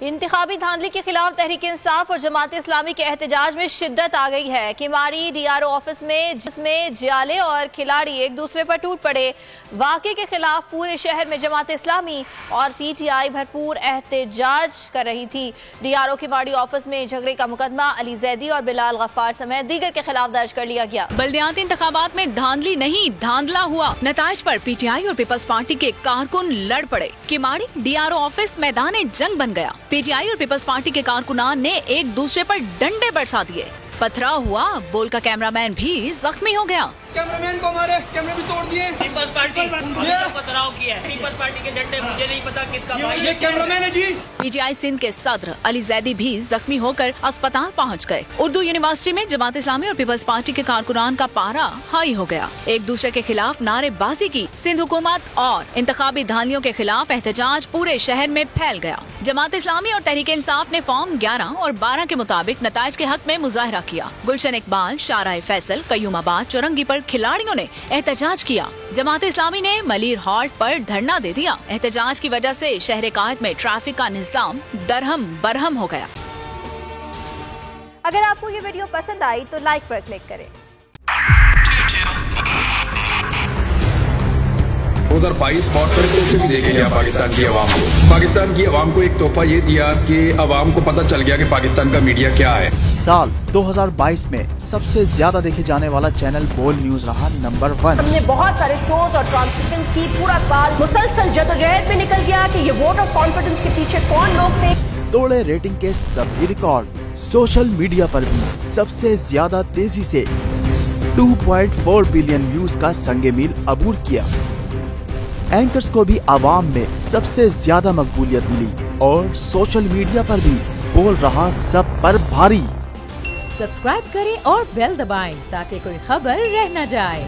इंतखाबी धांधली के खिलाफ तहरीक इंसाफ और जमात इस्लामी के एहतजाज में शिद्दत आ गई है। किमाड़ी DRO ऑफिस में जिसमें जियाले और खिलाड़ी एक दूसरे पर टूट पड़े। वाक़े के खिलाफ पूरे शहर में जमात इस्लामी और PTI भरपूर एहतजाज कर रही थी। DRO किमाड़ी ऑफिस में झगड़े का मुकदमा अली जैदी और बिलाल गफ्फार समेत दीगर के खिलाफ दर्ज कर लिया गया। बल्दियाती इंतखाबात में धांधली नहीं धांधला हुआ। नताइज पर PTI और पीपल्स पार्टी के कारकुन लड़ पड़े। किमाड़ी DRO ऑफिस मैदान जंग बन गया। PTI और पीपल्स पार्टी के कारकुनान ने एक दूसरे पर डंडे बरसा दिए। पथराव हुआ। बोल का कैमरामैन भी जख्मी हो गया। कैमरामैन को हमारे कैमरे भी तोड़ दिए। पीपल्स पार्टी पथराव किया है। पीपल्स पार्टी के झंडे मुझे नहीं पता किसका भाई ये कैमरामैन है जी। PTI सिंध के सदर अली जैदी भी जख्मी होकर अस्पताल पहुंच गए। उर्दू यूनिवर्सिटी में जमात इस्लामी और पीपल्स पार्टी के कारकुनान का पारा हाई हो गया। एक दूसरे के खिलाफ नारेबाजी की। सिंध हुकूमत और इंतखाबी धांधलियों के खिलाफ एहतजाज पूरे शहर में फैल गया। जमात इस्लामी और तहरीक इंसाफ ने फॉर्म 11 और 12 के मुताबिक नताइज के हक में मुजाहरा किया। गुलशन इकबाल, शाहराह फैसल, कयूमाबाद, चौरंगी पर खिलाड़ियों ने एहतजाज किया। जमात इस्लामी ने मलीर हॉल्ट पर धरना दे दिया। एहतजाज की वजह से शहर कायद में ट्रैफिक का निजाम दरहम बरहम हो गया। अगर आपको ये वीडियो पसंद आई तो लाइक पर क्लिक करें। 2022 बहुत सारे तोहफे भी देखे गया पाकिस्तान की आवाम को। पाकिस्तान की आवाम को एक तोहफा ये दिया कि आवाम को पता चल गया कि पाकिस्तान का मीडिया क्या है। साल 2022 में सबसे ज्यादा देखे जाने वाला चैनल बोल न्यूज रहा नंबर 1। हमने बहुत सारे शोज और ट्रांसमिशंस की। पूरा साल मुसलसल जदोजहद में निकल गया कि ये वोट ऑफ कॉन्फिडेंस के पीछे कौन लोग थे। तोड़े रेटिंग के सभी रिकॉर्ड। सोशल मीडिया पर भी सबसे ज्यादा तेजी से 2.4 बिलियन व्यूज का संगे मील अबूर किया। एंकर्स को भी आवाम में सबसे ज्यादा मकबूलियत मिली और सोशल मीडिया पर भी बोल रहा सब पर भारी। सब्सक्राइब करें और बेल दबाएं ताकि कोई खबर रह न जाए।